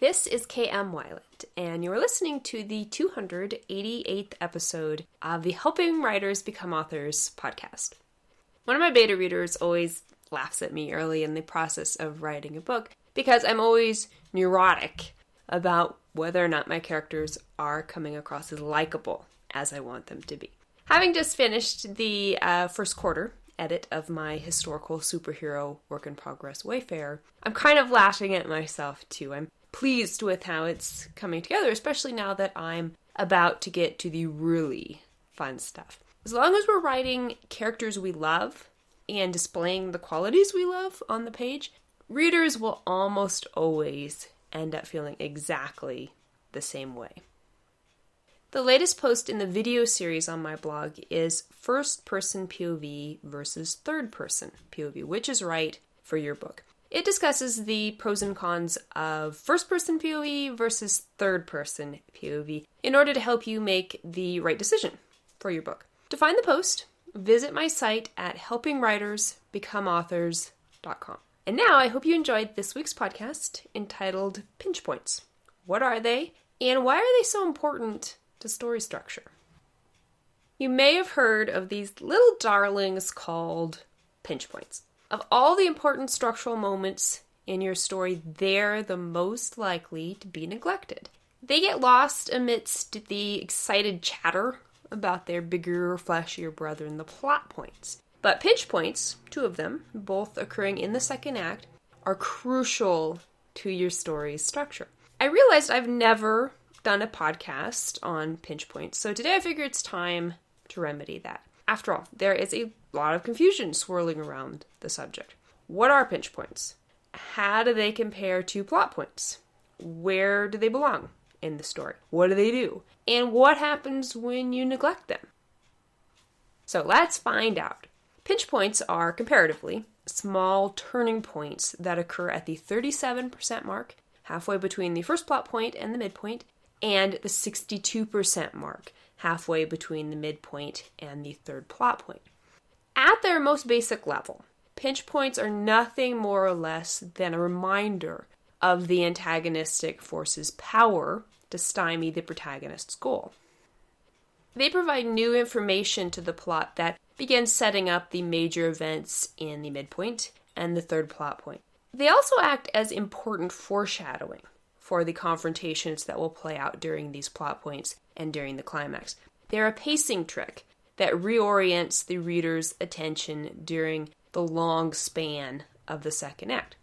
This is KM Weiland, and you're listening to the 288th episode of the Helping Writers Become Authors podcast. One of my beta readers always laughs at me early in the process of writing a book because I'm always neurotic about whether or not my characters are coming across as likable as I want them to be. Having just finished the first quarter edit of my historical superhero work-in-progress Wayfarer, I'm kind of laughing at myself too. I'm pleased with how it's coming together, especially now that I'm about to get to the really fun stuff. As long as we're writing characters we love and displaying the qualities we love on the page, readers will almost always end up feeling exactly the same way. The latest post in the video series on my blog is first-person POV versus third-person POV, which is right for your book. It discusses the pros and cons of first-person POV versus third-person POV in order to help you make the right decision for your book. To find the post, visit my site at helpingwritersbecomeauthors.com. And now I hope you enjoyed this week's podcast entitled Pinch Points. What are they, and why are they so important to story structure? You may have heard of these little darlings called pinch points. Of all the important structural moments in your story, they're the most likely to be neglected. They get lost amidst the excited chatter about their bigger, flashier brother in the plot points. But pinch points, two of them, both occurring in the second act, are crucial to your story's structure. I realized I've never done a podcast on pinch points, so today I figure it's time to remedy that. After all, there is a lot of confusion swirling around the subject. What are pinch points? How do they compare to plot points? Where do they belong in the story? What do they do? And what happens when you neglect them? So let's find out. Pinch points are, comparatively, small turning points that occur at the 37% mark, halfway between the first plot point and the midpoint, and the 62% mark, halfway between the midpoint and the third plot point. At their most basic level, pinch points are nothing more or less than a reminder of the antagonistic force's power to stymie the protagonist's goal. They provide new information to the plot that begins setting up the major events in the midpoint and the third plot point. They also act as important foreshadowing for the confrontations that will play out during these plot points and during the climax. They're a pacing trick that reorients the reader's attention during the long span of the second act.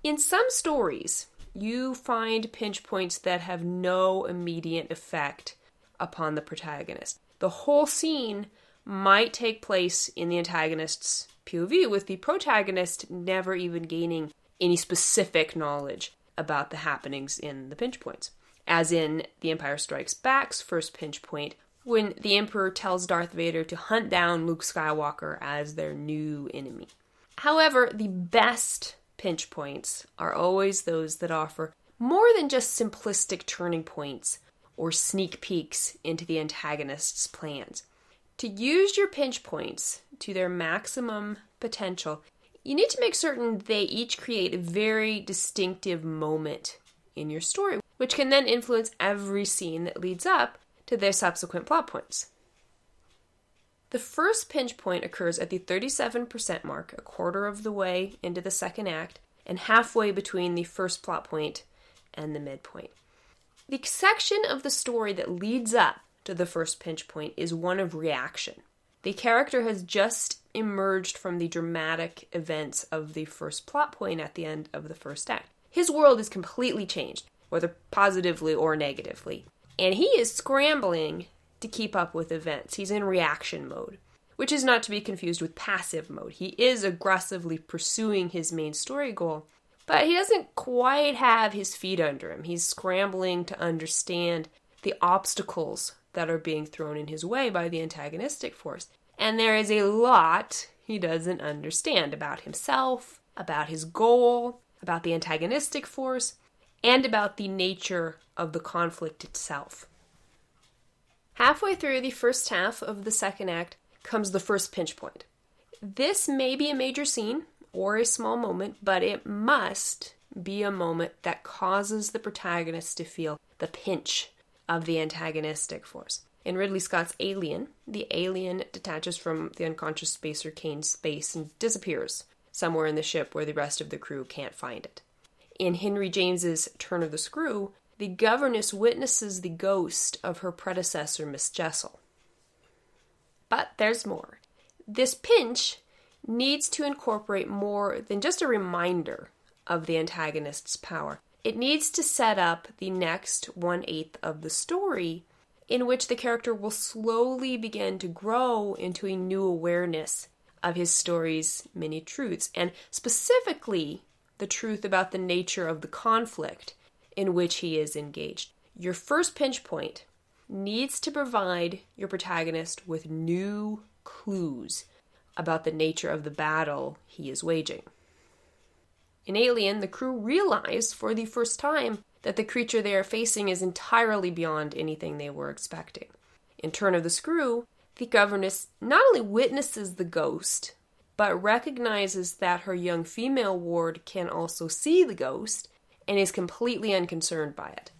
In some stories, you find pinch points that have no immediate effect upon the protagonist. The whole scene might take place in the antagonist's POV, with the protagonist never even gaining any specific knowledge about the happenings in the pinch points. As in The Empire Strikes Back's first pinch point, when the Emperor tells Darth Vader to hunt down Luke Skywalker as their new enemy. However, the best pinch points are always those that offer more than just simplistic turning points or sneak peeks into the antagonist's plans. To use your pinch points to their maximum potential, you need to make certain they each create a very distinctive moment in your story, which can then influence every scene that leads up to their subsequent plot points. The first pinch point occurs at the 37% mark, a quarter of the way into the second act, and halfway between the first plot point and the midpoint. The section of the story that leads up to the first pinch point is one of reaction. The character has just emerged from the dramatic events of the first plot point at the end of the first act. His world is completely changed, whether positively or negatively, and he is scrambling to keep up with events. He's in reaction mode, which is not to be confused with passive mode. He is aggressively pursuing his main story goal, but he doesn't quite have his feet under him. He's scrambling to understand the obstacles that are being thrown in his way by the antagonistic force. And there is a lot he doesn't understand about himself, about his goal, about the antagonistic force, and about the nature of the conflict itself. Halfway through the first half of the second act comes the first pinch point. This may be a major scene or a small moment, but it must be a moment that causes the protagonist to feel the pinch of the antagonistic force. In Ridley Scott's Alien, the alien detaches from the unconscious spacer Kane's space and disappears somewhere in the ship where the rest of the crew can't find it. In Henry James's Turn of the Screw, the governess witnesses the ghost of her predecessor, Miss Jessel. But there's more. This pinch needs to incorporate more than just a reminder of the antagonist's power. It needs to set up the next 1/8 of the story, in which the character will slowly begin to grow into a new awareness of his story's many truths, and specifically the truth about the nature of the conflict in which he is engaged. Your first pinch point needs to provide your protagonist with new clues about the nature of the battle he is waging. In Alien, the crew realize for the first time that the creature they are facing is entirely beyond anything they were expecting. In Turn of the Screw, the governess not only witnesses the ghost, but recognizes that her young female ward can also see the ghost and is completely unconcerned by it.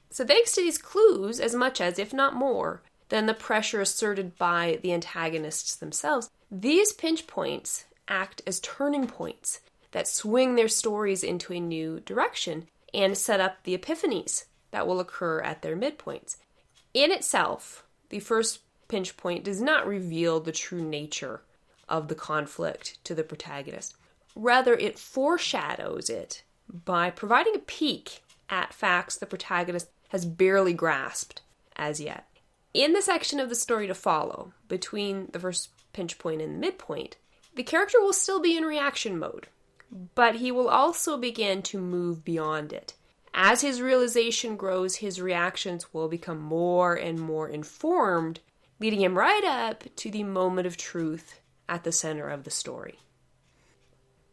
So thanks to these clues, as much as, if not more, than the pressure asserted by the antagonists themselves, these pinch points act as turning points that swing their stories into a new direction and set up the epiphanies that will occur at their midpoints. In itself, the first pinch point does not reveal the true nature of the conflict to the protagonist. Rather, it foreshadows it by providing a peek at facts the protagonist has barely grasped as yet. In the section of the story to follow, between the first pinch point and the midpoint, the character will still be in reaction mode, but he will also begin to move beyond it. As his realization grows, his reactions will become more and more informed, leading him right up to the moment of truth at the center of the story.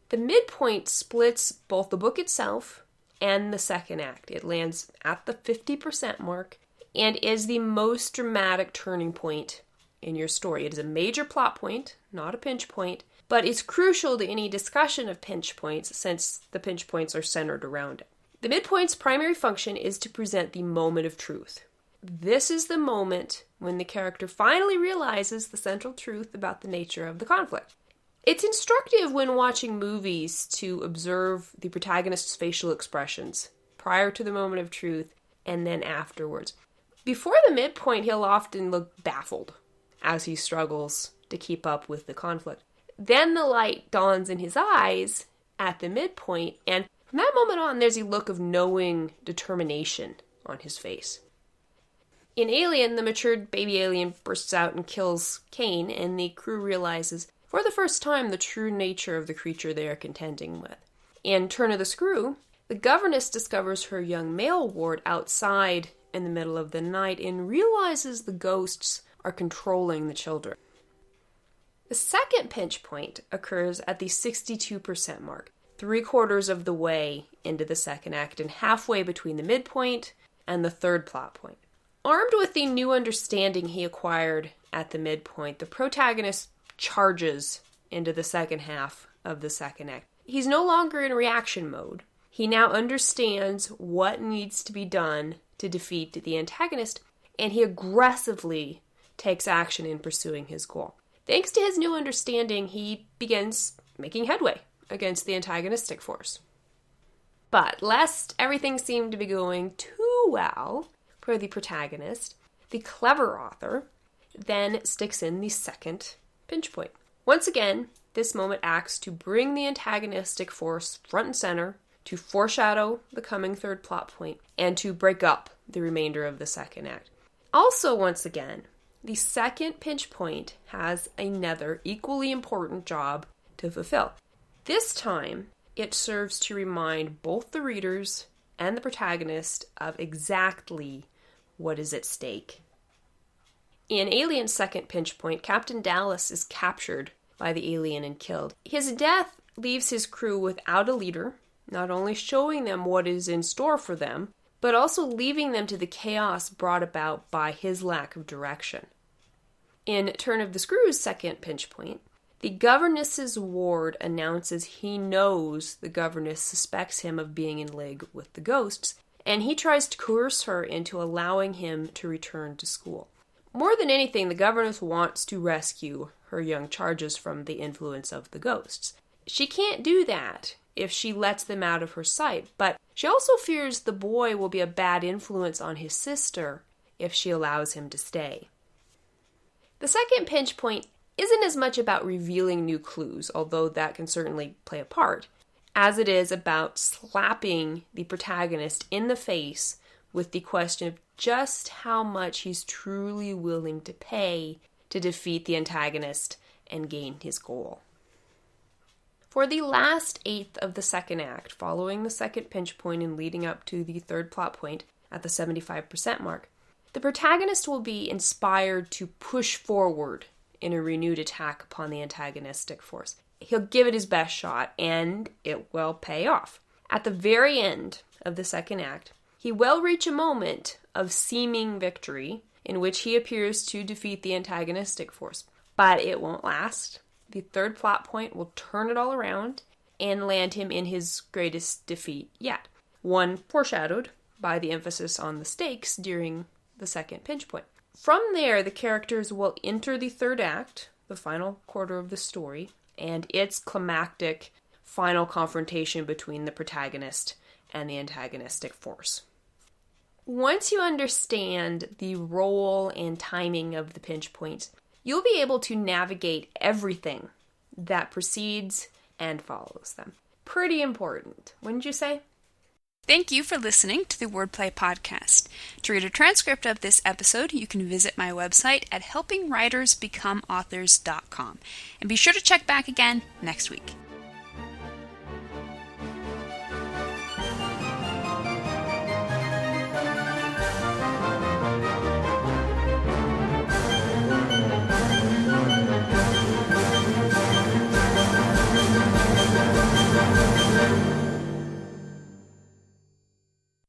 The midpoint splits both the book itself and the second act. It lands at the 50% mark and is the most dramatic turning point in your story. It is a major plot point, not a pinch point, but it's crucial to any discussion of pinch points since the pinch points are centered around it. The midpoint's primary function is to present the moment of truth. This is the moment when the character finally realizes the central truth about the nature of the conflict. It's instructive when watching movies to observe the protagonist's facial expressions prior to the moment of truth and then afterwards. Before the midpoint, he'll often look baffled as he struggles to keep up with the conflict. Then the light dawns in his eyes at the midpoint, and from that moment on, there's a look of knowing determination on his face. In Alien, the matured baby alien bursts out and kills Kane, and the crew realizes for the first time the true nature of the creature they are contending with. In Turn of the Screw, the governess discovers her young male ward outside in the middle of the night and realizes the ghosts are controlling the children. The second pinch point occurs at the 62% mark, 3/4 of the way into the second act and halfway between the midpoint and the third plot point. Armed with the new understanding he acquired at the midpoint, the protagonist charges into the second half of the second act. He's no longer in reaction mode. He now understands what needs to be done to defeat the antagonist, and he aggressively takes action in pursuing his goal. Thanks to his new understanding, he begins making headway against the antagonistic force. But lest everything seemed to be going too well for the protagonist, the clever author then sticks in the second pinch point. Once again, this moment acts to bring the antagonistic force front and center, to foreshadow the coming third plot point, and to break up the remainder of the second act. Also, once again, the second pinch point has another equally important job to fulfill. This time, it serves to remind both the readers and the protagonist of exactly what is at stake. In Alien's second pinch point, Captain Dallas is captured by the alien and killed. His death leaves his crew without a leader, not only showing them what is in store for them, but also leaving them to the chaos brought about by his lack of direction. In Turn of the Screw's second pinch point, The governess's ward announces he knows the governess suspects him of being in league with the ghosts, and he tries to coerce her into allowing him to return to school. More than anything, the governess wants to rescue her young charges from the influence of the ghosts. She can't do that if she lets them out of her sight, but she also fears the boy will be a bad influence on his sister if she allows him to stay. The second pinch point isn't as much about revealing new clues, although that can certainly play a part, as it is about slapping the protagonist in the face with the question of just how much he's truly willing to pay to defeat the antagonist and gain his goal. For the last eighth of the second act, following the second pinch point and leading up to the third plot point at the 75% mark, the protagonist will be inspired to push forward in a renewed attack upon the antagonistic force. He'll give it his best shot, and it will pay off. At the very end of the second act, he will reach a moment of seeming victory in which he appears to defeat the antagonistic force, but it won't last. The third plot point will turn it all around and land him in his greatest defeat yet, one foreshadowed by the emphasis on the stakes during the second pinch point. From there, the characters will enter the third act, the final quarter of the story, and its climactic final confrontation between the protagonist and the antagonistic force. Once you understand the role and timing of the pinch points, you'll be able to navigate everything that precedes and follows them. Pretty important, wouldn't you say? Thank you for listening to the Wordplay Podcast. To read a transcript of this episode, you can visit my website at helpingwritersbecomeauthors.com. And be sure to check back again next week.